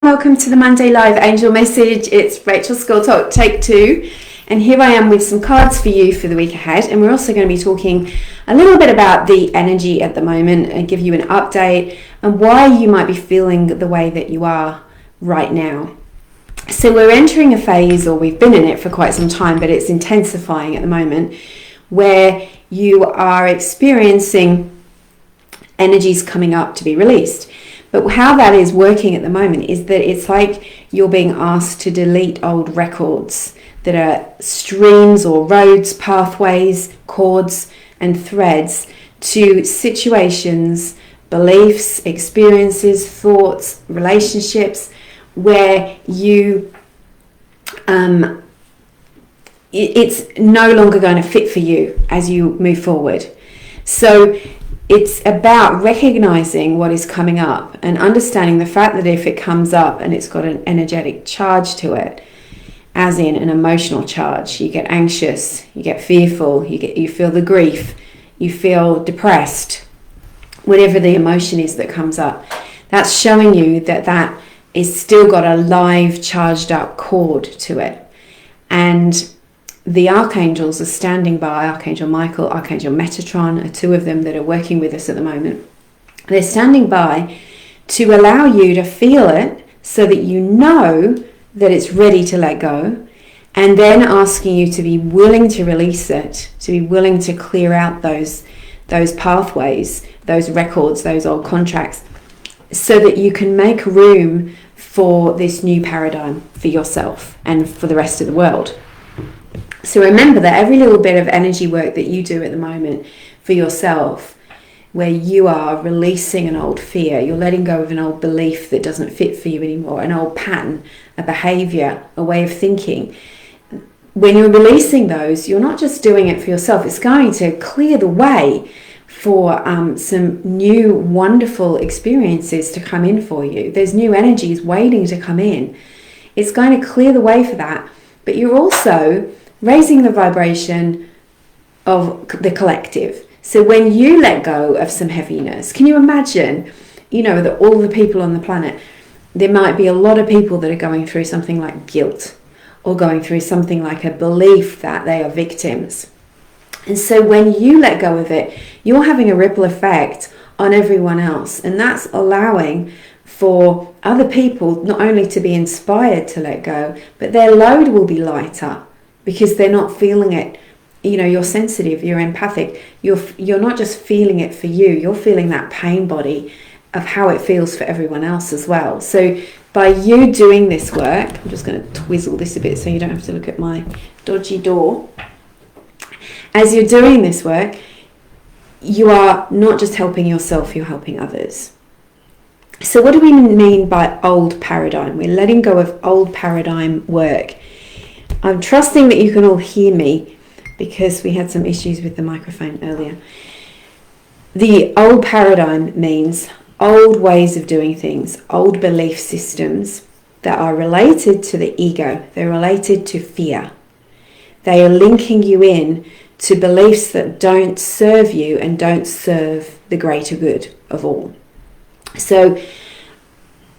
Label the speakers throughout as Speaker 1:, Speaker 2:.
Speaker 1: Welcome to the Monday Live Angel Message. It's Rachel Skull Talk Take 2, and here I am with some cards for you for the week ahead. And we're also going to be talking a little bit about the energy at the moment and give you an update and why you might be feeling the way that you are right now. So we're entering a phase, or we've been in it for quite some time, but it's intensifying at the moment, where you are experiencing energies coming up to be released. But how that is working at the moment is that it's like you're being asked to delete old records that are streams or roads, pathways, cords and threads to situations, beliefs, experiences, thoughts, relationships where you it's no longer going to fit for you as you move forward. So it's about recognizing what is coming up and understanding the fact that if it comes up and it's got an energetic charge to it, as in an emotional charge, you get anxious, you get fearful, you feel the grief, you feel depressed, whatever the emotion is that comes up, that's showing you that that is still got a live charged up cord to it. And the archangels are standing by. Archangel Michael, Archangel Metatron are two of them that are working with us at the moment. They're standing by to allow you to feel it so that you know that it's ready to let go, and then asking you to be willing to release it, to be willing to clear out those pathways, those records, those old contracts, so that you can make room for this new paradigm for yourself and for the rest of the world. So remember that every little bit of energy work that you do at the moment for yourself, where you are releasing an old fear, you're letting go of an old belief that doesn't fit for you anymore, an old pattern, a behavior, a way of thinking. When you're releasing those, you're not just doing it for yourself, it's going to clear the way for some new wonderful experiences to come in for you. There's new energies waiting to come in. It's going to clear the way for that, but you're also raising the vibration of the collective. So when you let go of some heaviness, can you imagine, that all the people on the planet, there might be a lot of people that are going through something like guilt or going through something like a belief that they are victims. And so when you let go of it, you're having a ripple effect on everyone else. And that's allowing for other people not only to be inspired to let go, but their load will be lighter, because they're not feeling it. You're sensitive, you're empathic, you're not just feeling it for you, you're feeling that pain body of how it feels for everyone else as well. So by you doing this work, I'm just going to twizzle this a bit so you don't have to look at my dodgy door. As you're doing this work, you are not just helping yourself, you're helping others. So what do we mean by old paradigm? We're letting go of old paradigm work. I'm trusting that you can all hear me because we had some issues with the microphone earlier. The old paradigm means old ways of doing things, old belief systems that are related to the ego. They're related to fear. They are linking you in to beliefs that don't serve you and don't serve the greater good of all. So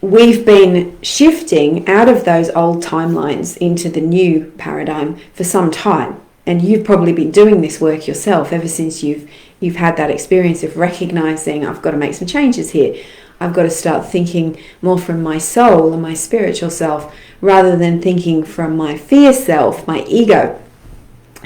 Speaker 1: we've been shifting out of those old timelines into the new paradigm for some time. And you've probably been doing this work yourself ever since you've had that experience of recognizing, I've got to make some changes here. I've got to start thinking more from my soul and my spiritual self rather than thinking from my fear self, my ego.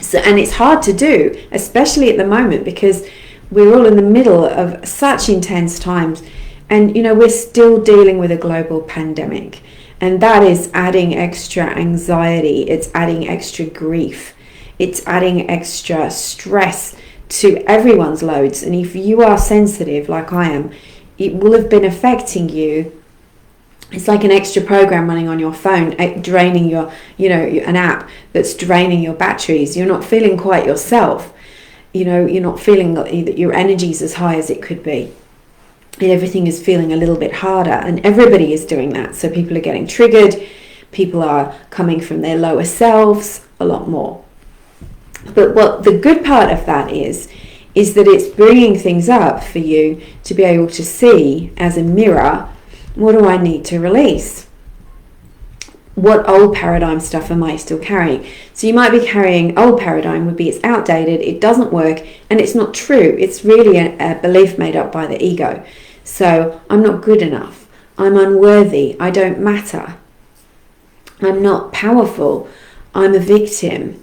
Speaker 1: So, and it's hard to do, especially at the moment, because we're all in the middle of such intense times. And, we're still dealing with a global pandemic, and that is adding extra anxiety. It's adding extra grief. It's adding extra stress to everyone's loads. And if you are sensitive, like I am, it will have been affecting you. It's like an extra program running on your phone, draining your, an app that's draining your batteries. You're not feeling quite yourself. You're not feeling that your energy is as high as it could be. And everything is feeling a little bit harder, and everybody is doing that. So people are getting triggered, people are coming from their lower selves a lot more. But what the good part of that is that it's bringing things up for you to be able to see as a mirror, what do I need to release? what old paradigm stuff am I still carrying? So you might be carrying old paradigm would be it's outdated, it doesn't work, and it's not true. It's really a belief made up by the ego. So I'm not good enough. I'm unworthy. I don't matter. I'm not powerful. I'm a victim.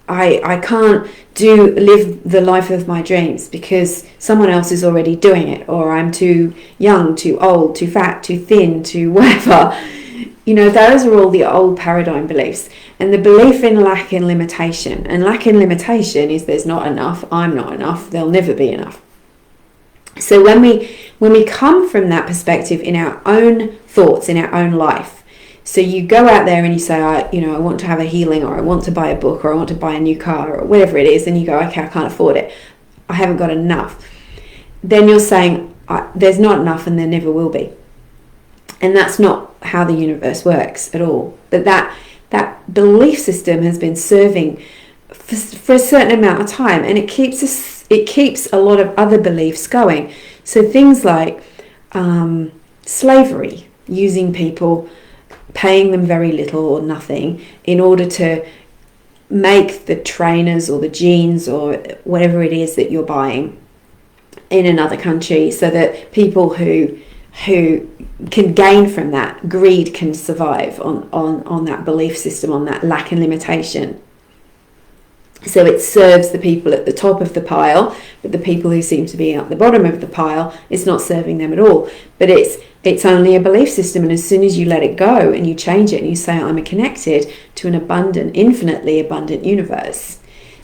Speaker 1: I can't live the life of my dreams because someone else is already doing it, or I'm too young, too old, too fat, too thin, too whatever. You know, those are all the old paradigm beliefs. And the belief in lack and limitation. And lack and limitation is there's not enough, I'm not enough, there'll never be enough. So when we come from that perspective in our own thoughts, in our own life, so you go out there and you say, I want to have a healing, or I want to buy a book, or I want to buy a new car, or whatever it is, and you go, okay, I can't afford it. I haven't got enough. Then you're saying, there's not enough and there never will be. And that's not how the universe works at all. But that belief system has been serving for a certain amount of time, and it keeps a lot of other beliefs going. So things like slavery, using people, paying them very little or nothing in order to make the trainers or the jeans or whatever it is that you're buying in another country, so that people who can gain from that, greed can survive on that belief system, on that lack and limitation. So it serves the people at the top of the pile, but the people who seem to be at the bottom of the pile, it's not serving them at all. But it's only a belief system, and as soon as you let it go and you change it and you say, I'm connected to an abundant, infinitely abundant universe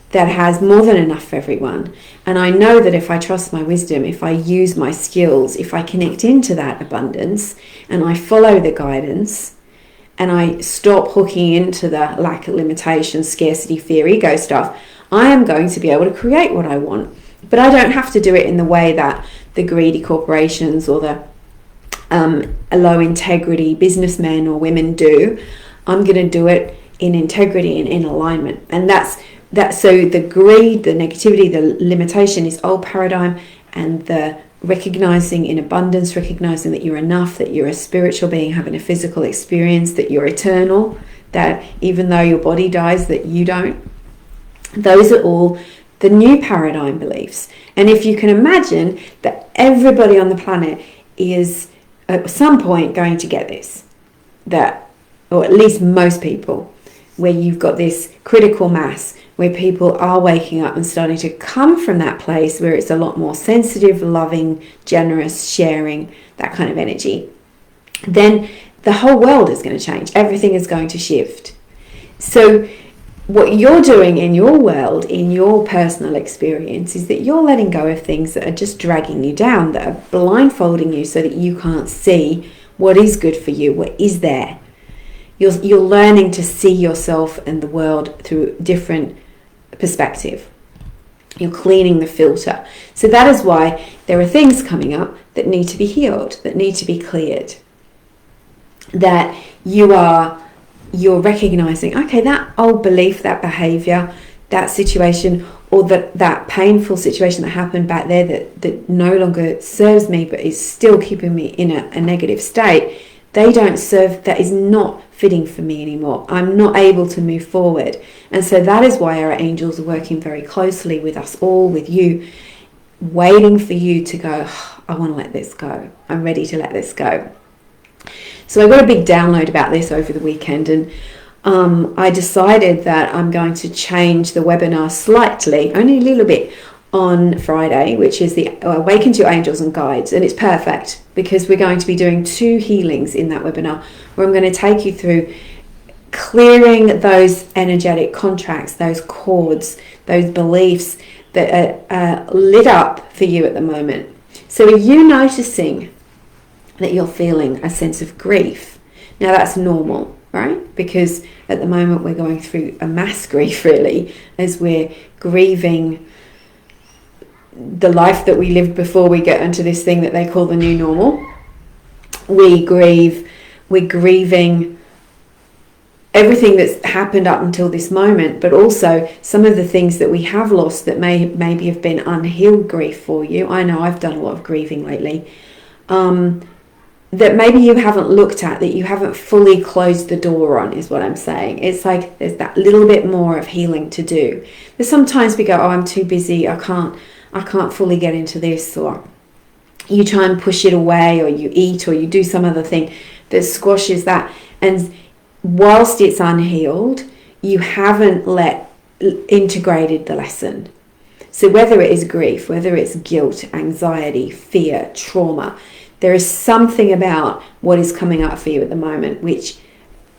Speaker 1: that has more than enough for everyone. And I know that if I trust my wisdom, if I use my skills, if I connect into that abundance and I follow the guidance, and I stop hooking into the lack of limitation, scarcity, fear, ego stuff, I am going to be able to create what I want. But I don't have to do it in the way that the greedy corporations or the low integrity businessmen or women do. I'm going to do it in integrity and in alignment. And that's so the greed, the negativity, the limitation is old paradigm, and the recognizing in abundance, recognizing that you're enough, that you're a spiritual being having a physical experience, that you're eternal, that even though your body dies, that you don't. Those are all the new paradigm beliefs. And if you can imagine that everybody on the planet is at some point going to get this, that, or at least most people, where you've got this critical mass where people are waking up and starting to come from that place where it's a lot more sensitive, loving, generous, sharing, that kind of energy, then the whole world is going to change. Everything is going to shift. So what you're doing in your world, in your personal experience, is that you're letting go of things that are just dragging you down, that are blindfolding you so that you can't see what is good for you, what is there. You're learning to see yourself and the world through different perspective. You're cleaning the filter. So that is why there are things coming up that need to be healed, that need to be cleared. That you're recognizing, okay, that old belief, that behavior, that situation, or that painful situation that happened back there that no longer serves me but is still keeping me in a negative state, they don't serve, that is not fitting for me anymore. I'm not able to move forward. And so that is why our angels are working very closely with us all, with you, waiting for you to go, oh, I want to let this go. I'm ready to let this go. So I got a big download about this over the weekend, and I decided that I'm going to change the webinar slightly, only a little bit, on Friday, which is the Awaken to Your Angels and Guides. And it's perfect because we're going to be doing 2 healings in that webinar, where I'm going to take you through clearing those energetic contracts, those cords, those beliefs that are lit up for you at the moment. So are you noticing that you're feeling a sense of grief? Now that's normal, right? Because at the moment we're going through a mass grief, really, as we're grieving the life that we lived before we get into this thing that they call the new normal. We're grieving everything that's happened up until this moment, but also some of the things that we have lost that maybe have been unhealed grief for you. I know I've done a lot of grieving lately. that maybe you haven't looked at, that you haven't fully closed the door on, is what I'm saying. It's like there's that little bit more of healing to do. There's sometimes we go, oh, I'm too busy, I can't fully get into this, or you try and push it away, or you eat, or you do some other thing that squashes that. And whilst it's unhealed, you haven't integrated the lesson. So whether it is grief, whether it's guilt, anxiety, fear, trauma, there is something about what is coming up for you at the moment, which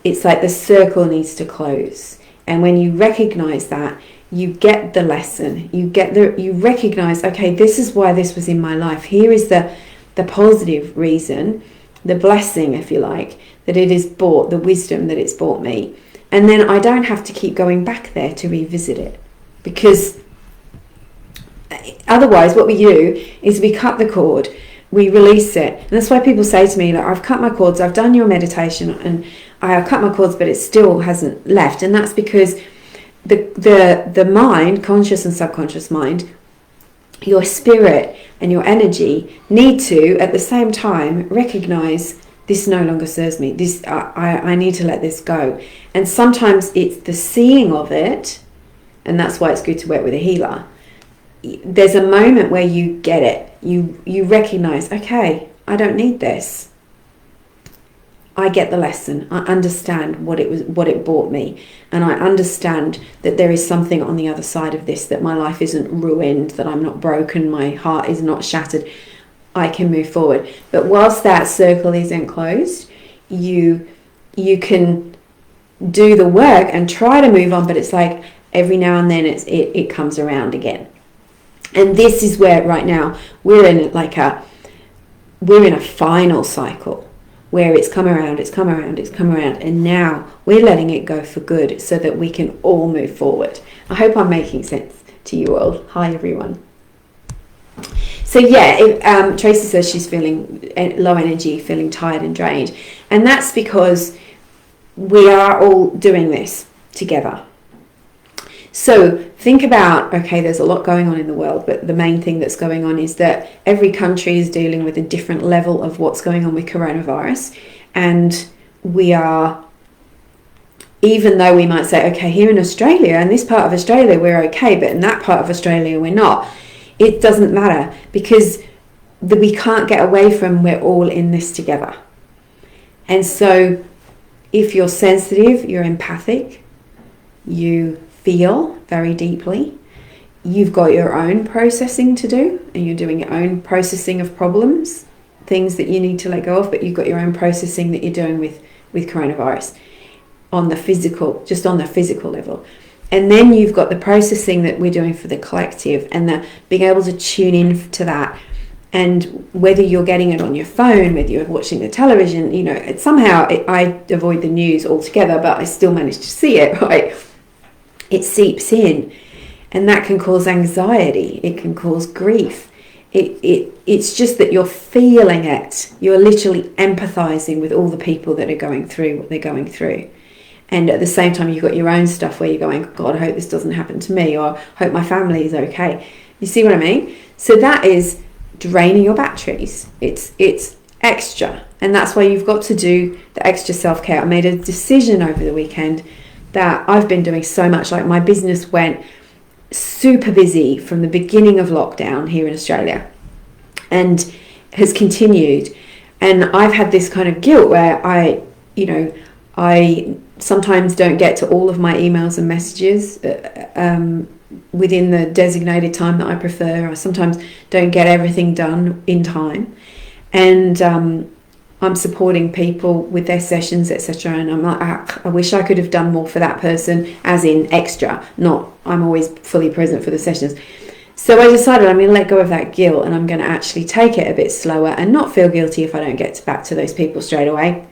Speaker 1: it's like the circle needs to close. And when you recognize that, you get the lesson, you recognize, okay, this is why this was in my life. Here is the positive reason, the blessing, if you like, that it is brought, the wisdom that it's brought me. And then I don't have to keep going back there to revisit it, because otherwise what we do is we cut the cord, we release it. And that's why people say to me, like, I've cut my cords, I've done your meditation and I have cut my cords, but it still hasn't left. And that's because the mind, conscious and subconscious mind, your spirit and your energy need to, at the same time, recognize this no longer serves me. This I need to let this go. And sometimes it's the seeing of it, and that's why it's good to work with a healer. There's a moment where you get it. You recognize, okay, I don't need this. I get the lesson. I understand what it brought me, and I understand that there is something on the other side of this, that my life isn't ruined, that I'm not broken, my heart is not shattered. I can move forward. But whilst that circle isn't closed, you can do the work and try to move on, but it's like every now and then it comes around again. And this is where right now we're in a final cycle where it's come around, and now we're letting it go for good so that we can all move forward. I hope I'm making sense to you all. Hi everyone. So yeah, Tracy says she's feeling low energy, feeling tired and drained, and that's because we are all doing this together. So think about, okay, there's a lot going on in the world, but the main thing that's going on is that every country is dealing with a different level of what's going on with coronavirus. And we are, even though we might say, okay, here in Australia, in this part of Australia, we're okay, but in that part of Australia, we're not. It doesn't matter, because we can't get away from we're all in this together. And so if you're sensitive, you're empathic, you feel very deeply, you've got your own processing to do, and you're doing your own processing of problems, things that you need to let go of, but you've got your own processing that you're doing with coronavirus on the physical level. And then you've got the processing that we're doing for the collective, and the being able to tune in to that. And whether you're getting it on your phone, whether you're watching the television, I avoid the news altogether, but I still manage to see it, right? It seeps in, and that can cause anxiety. It can cause grief. It's just that you're feeling it. You're literally empathizing with all the people that are going through what they're going through. And at the same time, you've got your own stuff where you're going, God, I hope this doesn't happen to me, or I hope my family is okay. You see what I mean? So that is draining your batteries. It's extra. And that's why you've got to do the extra self-care. I made a decision over the weekend that I've been doing so much. Like, my business went super busy from the beginning of lockdown here in Australia and has continued. And I've had this kind of guilt where I sometimes don't get to all of my emails and messages within the designated time that I prefer. I sometimes don't get everything done in time. And I'm supporting people with their sessions, etc. And I'm like, I wish I could have done more for that person, as in extra, not I'm always fully present for the sessions. So I decided I'm going to let go of that guilt, and I'm going to actually take it a bit slower and not feel guilty if I don't get back to those people straight away.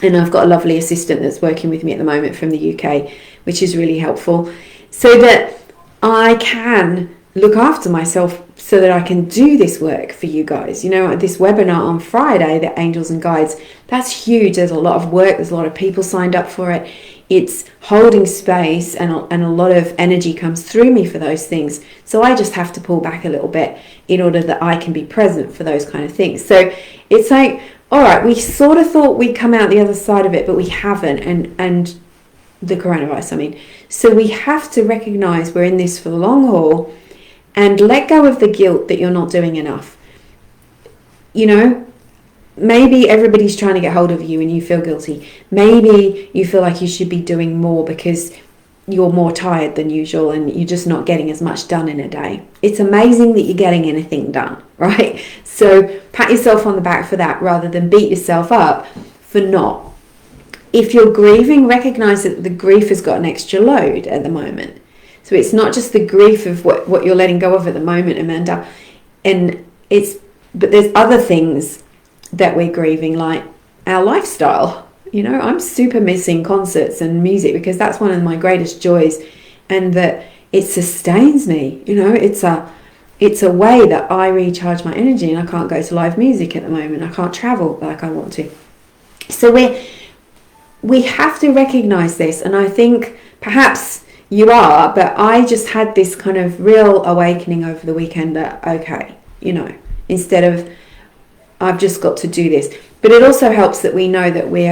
Speaker 1: And I've got a lovely assistant that's working with me at the moment from the UK, which is really helpful, so that I can look after myself, so that I can do this work for you guys. This webinar on Friday, the Angels and Guides, that's huge. There's a lot of work. There's a lot of people signed up for it. It's holding space, and a lot of energy comes through me for those things. So I just have to pull back a little bit in order that I can be present for those kind of things. So it's like, all right, we sort of thought we'd come out the other side of it, but we haven't. And the coronavirus, I mean. So we have to recognize we're in this for the long haul and let go of the guilt that you're not doing enough. You know, maybe everybody's trying to get hold of you and you feel guilty. Maybe you feel like you should be doing more because you're more tired than usual and you're just not getting as much done in a day. It's amazing that you're getting anything done, right? So pat yourself on the back for that rather than beat yourself up for not. If you're grieving, recognize that the grief has got an extra load at the moment. So it's not just the grief of what you're letting go of at the moment, Amanda. But there's other things that we're grieving, like our lifestyle. You know, I'm super missing concerts and music because that's one of my greatest joys, and that it sustains me. You know, it's a way that I recharge my energy, and I can't go to live music at the moment. I can't travel like I want to. So we have to recognize this, and I think perhaps you are, but I just had this kind of real awakening over the weekend that, okay, you know, instead of I've just got to do this. But it also helps that we know that we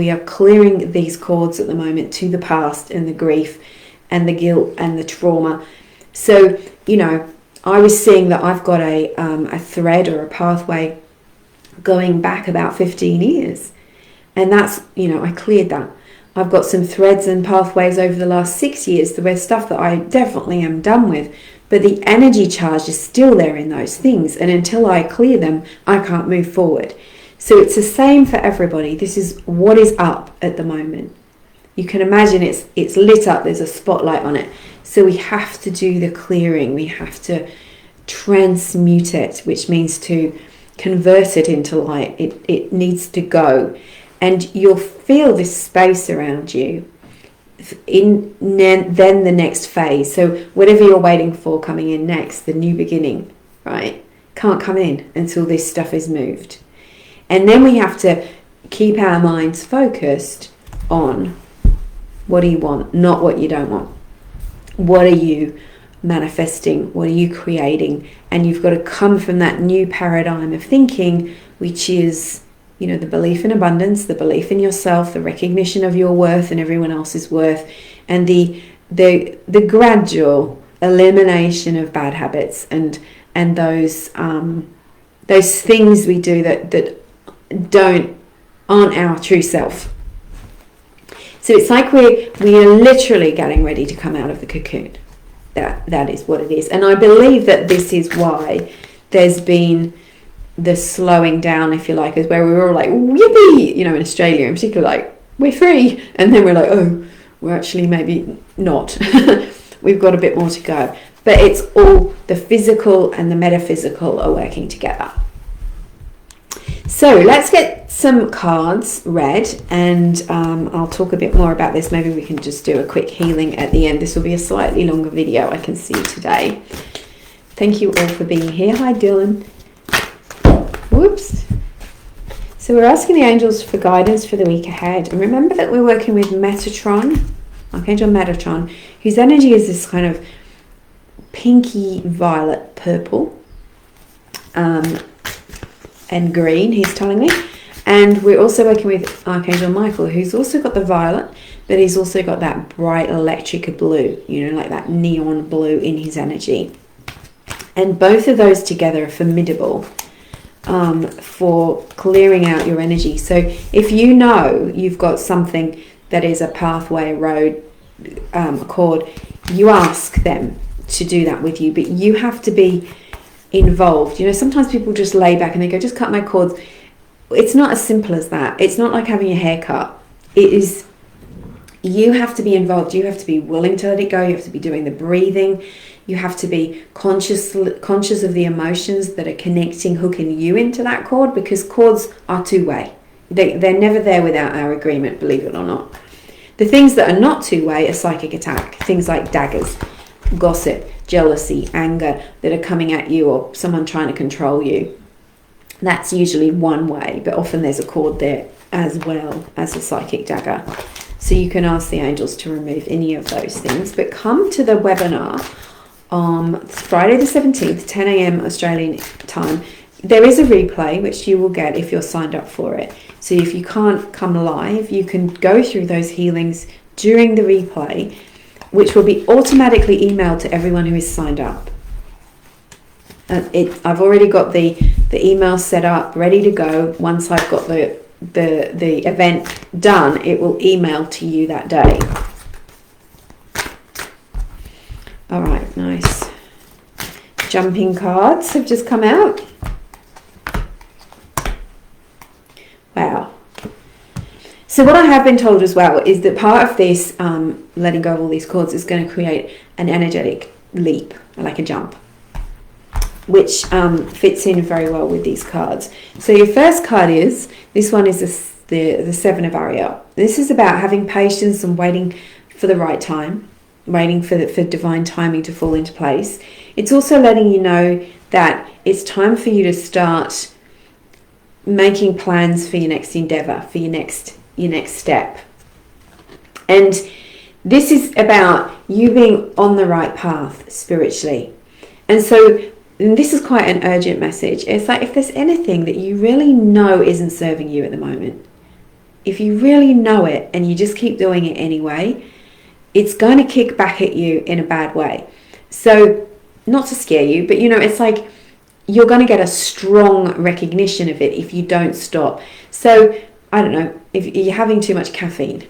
Speaker 1: are clearing these cords at the moment to the past and the grief and the guilt and the trauma. So, you know, I was seeing that I've got a thread or a pathway going back about 15 years. And that's, you know, I cleared that. I've got some threads and pathways over the last 6 years. There's stuff that I definitely am done with. But the energy charge is still there in those things. And until I clear them, I can't move forward. So it's the same for everybody. This is what is up at the moment. You can imagine it's lit up. There's a spotlight on it. So we have to do the clearing. We have to transmute it, which means to convert it into light. It needs to go. And you'll feel this space around you in then the next phase. So whatever you're waiting for coming in next, the new beginning, right, can't come in until this stuff is moved. And then we have to keep our minds focused on what do you want, not what you don't want. What are you manifesting? What are you creating? And you've got to come from that new paradigm of thinking, which is, you know, the belief in abundance, the belief in yourself, the recognition of your worth and everyone else's worth, and the gradual elimination of bad habits and those things we do that aren't our true self. So it's like we are literally getting ready to come out of the cocoon. That is what it is. And I believe that this is why there's been the slowing down, if you like, is where we were all like, yippee, you know, in Australia in particular, like, we're free. And then we're like, oh, we're actually maybe not. We've got a bit more to go. But it's all the physical and the metaphysical are working together. So let's get some cards read, and I'll talk a bit more about this. Maybe we can just do a quick healing at the end. This will be a slightly longer video, I can see today. Thank you all for being here. Hi, Dylan. Whoops. So we're asking the angels for guidance for the week ahead. And remember that we're working with Metatron, Archangel Metatron, whose energy is this kind of pinky violet purple. And green, he's telling me. And we're also working with Archangel Michael, who's also got the violet, but he's also got that bright electric blue, you know, like that neon blue in his energy. And both of those together are formidable for clearing out your energy. So if you know you've got something that is a pathway, a road, a cord, you ask them to do that with you, but you have to be involved. You know, sometimes people just lay back and they go, just cut my cords. It's not as simple as that. It's not like having a haircut. It is, you have to be involved. You have to be willing to let it go. You have to be doing the breathing. You have to be conscious of the emotions that are connecting, hooking you into that cord, because cords are two-way. They're never there without our agreement, believe it or not. The things that are not two-way are psychic attack, things like daggers, gossip, jealousy, anger that are coming at you, or someone trying to control you. That's usually one way, but often there's a cord there as well as a psychic dagger. So you can ask the angels to remove any of those things. But come to the webinar on Friday the 17th, 10 a.m. Australian time. there is a replay which you will get if you're signed up for it. So if you can't come live, you can go through those healings during the replay, which will be automatically emailed to everyone who is signed up. I've already got the email set up, ready to go. Once I've got the event done, it will email to you that day. All right, nice. Jumping cards have just come out. Wow. So what I have been told as well is that part of this letting go of all these cords is going to create an energetic leap, like a jump, which fits in very well with these cards. So your first card is, this one is the Seven of Ariel. This is about having patience and waiting for the right time, waiting for divine timing to fall into place. It's also letting you know that it's time for you to start making plans for your next endeavor, for your next step. And this is about you being on the right path spiritually. And so this is quite an urgent message. It's like, if there's anything that you really know isn't serving you at the moment, if you really know it and you just keep doing it anyway, it's going to kick back at you in a bad way. So, not to scare you, but it's like you're going to get a strong recognition of it if you don't stop. So, I don't know, if you're having too much caffeine,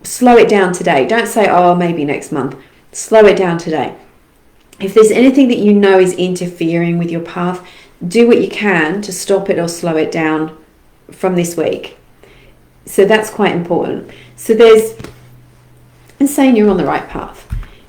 Speaker 1: slow it down today. Don't say, oh, maybe next month. Slow it down today. If there's anything that you know is interfering with your path, do what you can to stop it or slow it down from this week. So that's quite important. So and saying you're on the right path.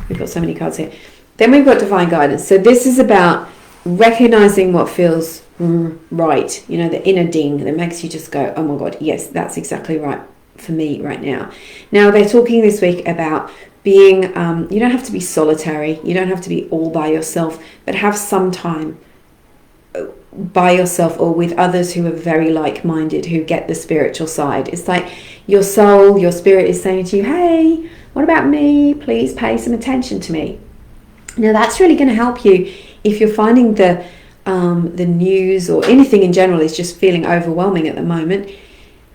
Speaker 1: We've got so many cards here. Then we've got divine guidance. So this is about recognizing what feels right. The inner ding that makes you just go, oh my God, yes, that's exactly right for me right now. Now they're talking this week about being, you don't have to be solitary. You don't have to be all by yourself, but have some time by yourself or with others who are very like-minded, who get the spiritual side. It's like your soul, your spirit is saying to you, hey, what about me? Please pay some attention to me. Now that's really going to help you if you're finding the news or anything in general is just feeling overwhelming at the moment.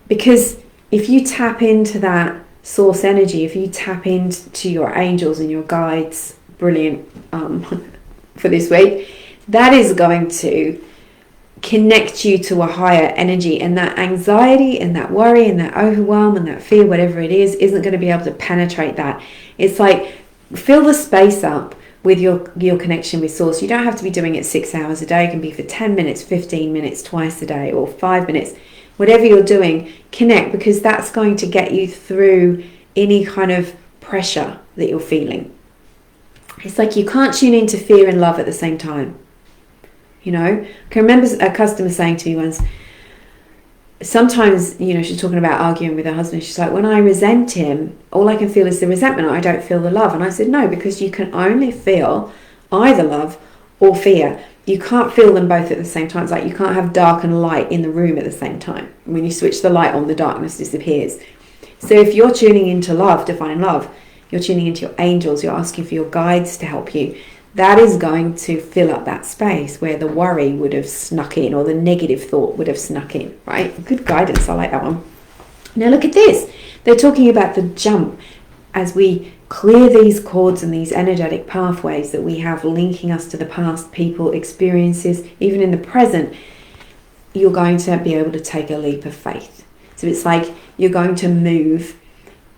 Speaker 1: Because if you tap into that source energy, if you tap into your angels and your guides, brilliant for this week, that is going to connect you to a higher energy, and that anxiety and that worry and that overwhelm and that fear, whatever it is, isn't going to be able to penetrate that. It's like, fill the space up with your connection with source. You don't have to be doing it 6 hours a day. It can be for 10 minutes, 15 minutes twice a day, or 5 minutes. Whatever you're doing, connect, because that's going to get you through any kind of pressure that you're feeling. It's like you can't tune into fear and love at the same time. I can remember a customer saying to me once, sometimes, she's talking about arguing with her husband. She's like, when I resent him, all I can feel is the resentment. I don't feel the love. And I said, no, because you can only feel either love or fear. You can't feel them both at the same time. It's like you can't have dark and light in the room at the same time. When you switch the light on, the darkness disappears. So if you're tuning into love, divine love, you're tuning into your angels, you're asking for your guides to help you, that is going to fill up that space where the worry would have snuck in, or the negative thought would have snuck in, right? Good guidance. I like that one. Now look at this. They're talking about the jump as we clear these cords and these energetic pathways that we have linking us to the past, people, experiences, even in the present. You're going to be able to take a leap of faith. So it's like you're going to move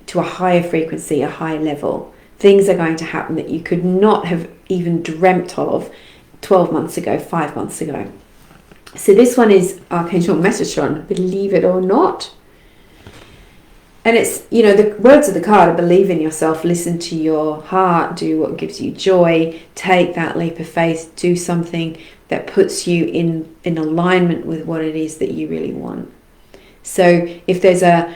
Speaker 1: to a higher frequency, a higher level. Things are going to happen that you could not have even dreamt of 12 months ago, 5 months ago. So this one is Archangel Metatron, believe it or not. And it's, the words of the card are believe in yourself, listen to your heart, do what gives you joy, take that leap of faith, do something that puts you in alignment with what it is that you really want. So if there's an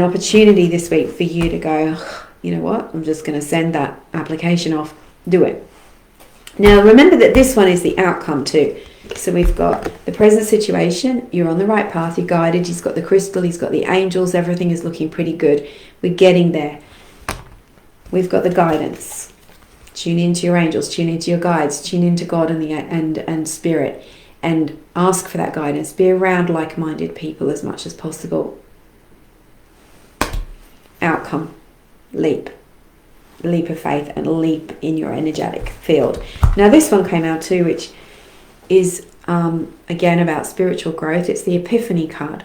Speaker 1: opportunity this week for you to go, you know what, I'm just going to send that application off, do it. Now remember that this one is the outcome too. So we've got the present situation, you're on the right path, you're guided, he's got the crystal, he's got the angels, everything is looking pretty good. We're getting there. We've got the guidance. Tune into your angels, tune into your guides, tune into God and spirit. and ask for that guidance. Be around like-minded people as much as possible. Outcome, leap of faith, and leap in your energetic field. Now this one came out too, which is again about spiritual growth. It's the Epiphany card,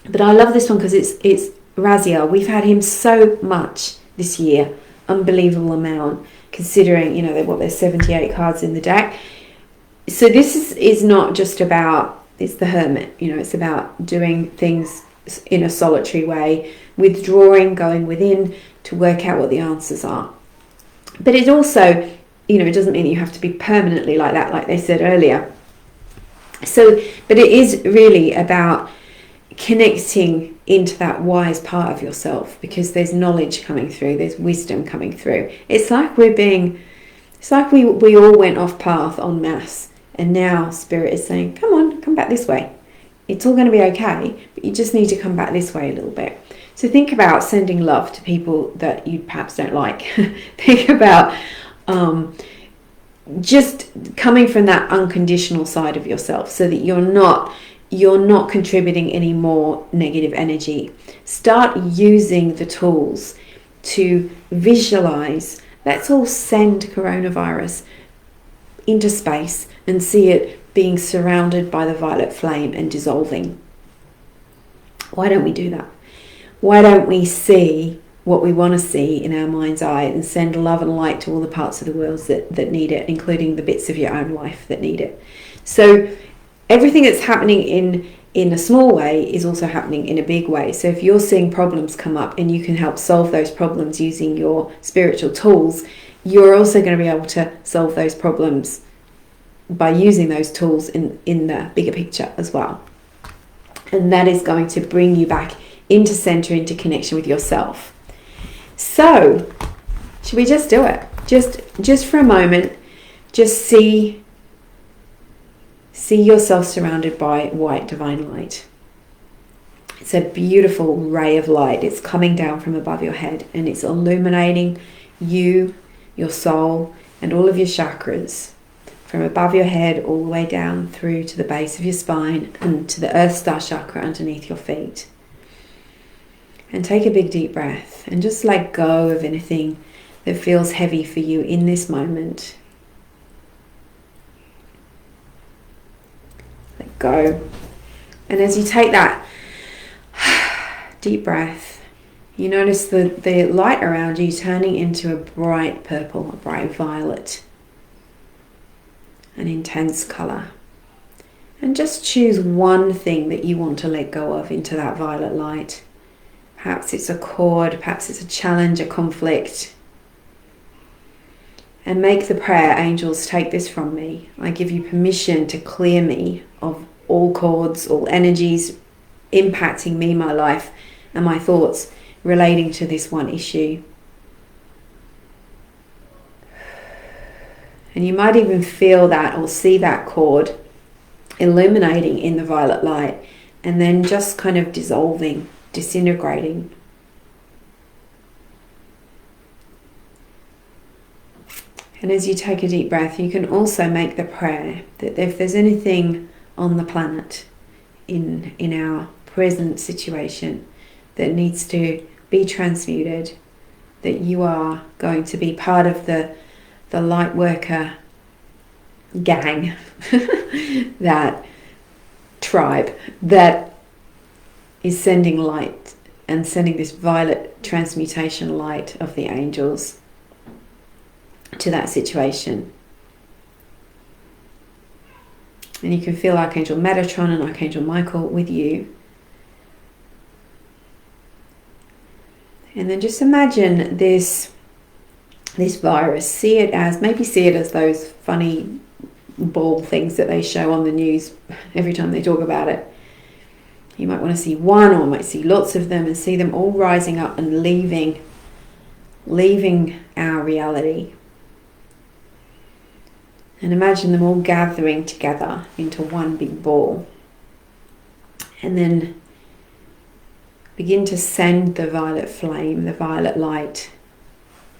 Speaker 1: but I love this one because it's Raziel. We've had him so much this year, unbelievable amount, considering, you know, there's 78 cards in the deck. So this is not just about, it's the Hermit, you know, it's about doing things in a solitary way, withdrawing, going within to work out what the answers are. But it also, you know, it doesn't mean you have to be permanently like that, like they said earlier. So, but it is really about connecting into that wise part of yourself, because there's knowledge coming through, there's wisdom coming through. It's like we all went off path en masse, and now Spirit is saying, come on, come back this way. It's all going to be okay, but you just need to come back this way a little bit. So think about sending love to people that you perhaps don't like. Think about just coming from that unconditional side of yourself, so that you're not contributing any more negative energy. Start using the tools to visualize. Let's all send coronavirus into space and see it being surrounded by the violet flame and dissolving. Why don't we do that? Why don't we see what we want to see in our mind's eye and send love and light to all the parts of the world that need it, including the bits of your own life that need it? So everything that's happening in a small way is also happening in a big way. So if you're seeing problems come up and you can help solve those problems using your spiritual tools, you're also going to be able to solve those problems by using those tools in the bigger picture as well. And that is going to bring you back into center, into connection with yourself. So, should we just do it? Just for a moment, just see yourself surrounded by white divine light. It's a beautiful ray of light. It's coming down from above your head, and it's illuminating you, your soul, and all of your chakras, from above your head all the way down through to the base of your spine and to the Earth Star chakra underneath your feet. And take a big deep breath and just let go of anything that feels heavy for you in this moment. Let go. And as you take that deep breath, you notice the light around you turning into a bright purple, a bright violet, an intense color. And just choose one thing that you want to let go of into that violet light. Perhaps it's a cord, perhaps it's a challenge, a conflict. And make the prayer, angels, take this from me. I give you permission to clear me of all cords, all energies impacting me, my life, and my thoughts relating to this one issue. And you might even feel that or see that cord illuminating in the violet light, and then just kind of dissolving, disintegrating. And as you take a deep breath, you can also make the prayer that if there's anything on the planet in our present situation that needs to be transmuted, that you are going to be part of the light worker gang, that tribe that is sending light and sending this violet transmutation light of the angels to that situation. And you can feel Archangel Metatron and Archangel Michael with you. And then just imagine this virus. See it as those funny ball things that they show on the news every time they talk about it. You might want to see one, or might see lots of them, and see them all rising up and leaving our reality. And imagine them all gathering together into one big ball. And then begin to send the violet flame, the violet light,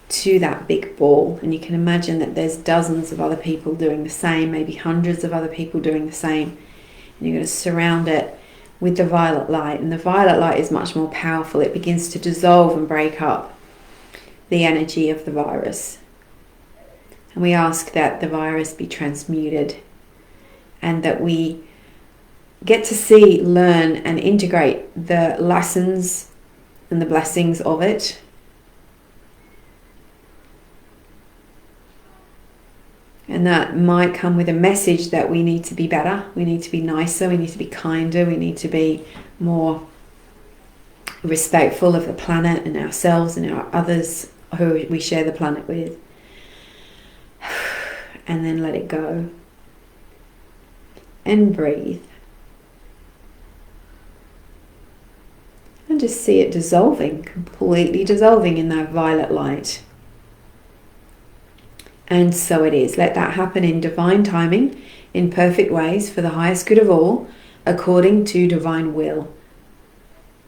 Speaker 1: to that big ball. And you can imagine that there's dozens of other people doing the same, maybe hundreds of other people doing the same. And you're going to surround it with the violet light. And the violet light is much more powerful. It begins to dissolve and break up the energy of the virus. And we ask that the virus be transmuted and that we get to see, learn, and integrate the lessons and the blessings of it. And that might come with a message that we need to be better, we need to be nicer, we need to be kinder, we need to be more respectful of the planet and ourselves and our others who we share the planet with. And then let it go. And breathe. And just see it dissolving, completely dissolving in that violet light. And so it is. Let that happen in divine timing, in perfect ways, for the highest good of all, according to divine will.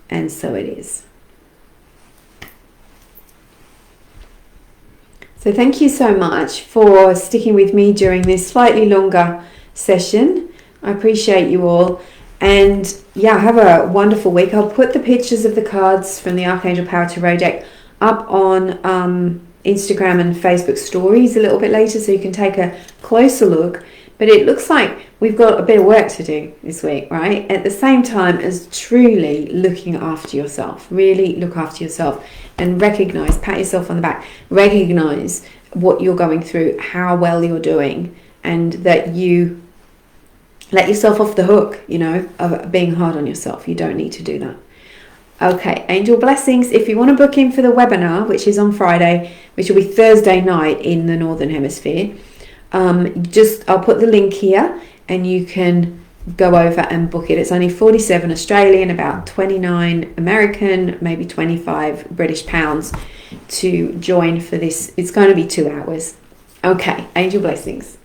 Speaker 1: And so it is. So thank you so much for sticking with me during this slightly longer session. I appreciate you all. And yeah, have a wonderful week. I'll put the pictures of the cards from the Archangel Power Tarot deck up on Instagram and Facebook stories a little bit later, so you can take a closer look. But it looks like we've got a bit of work to do this week, right? At the same time as truly looking after yourself. Really look after yourself and recognize, pat yourself on the back, recognize what you're going through, how well you're doing, and that you let yourself off the hook, of being hard on yourself. You don't need to do that. Okay, angel blessings. If you want to book in for the webinar, which is on Friday, which will be Thursday night in the Northern Hemisphere, I'll put the link here and you can go over and book it. It's only 47 Australian, about 29 American, maybe 25 British pounds to join for this. It's going to be 2 hours. Okay, angel blessings.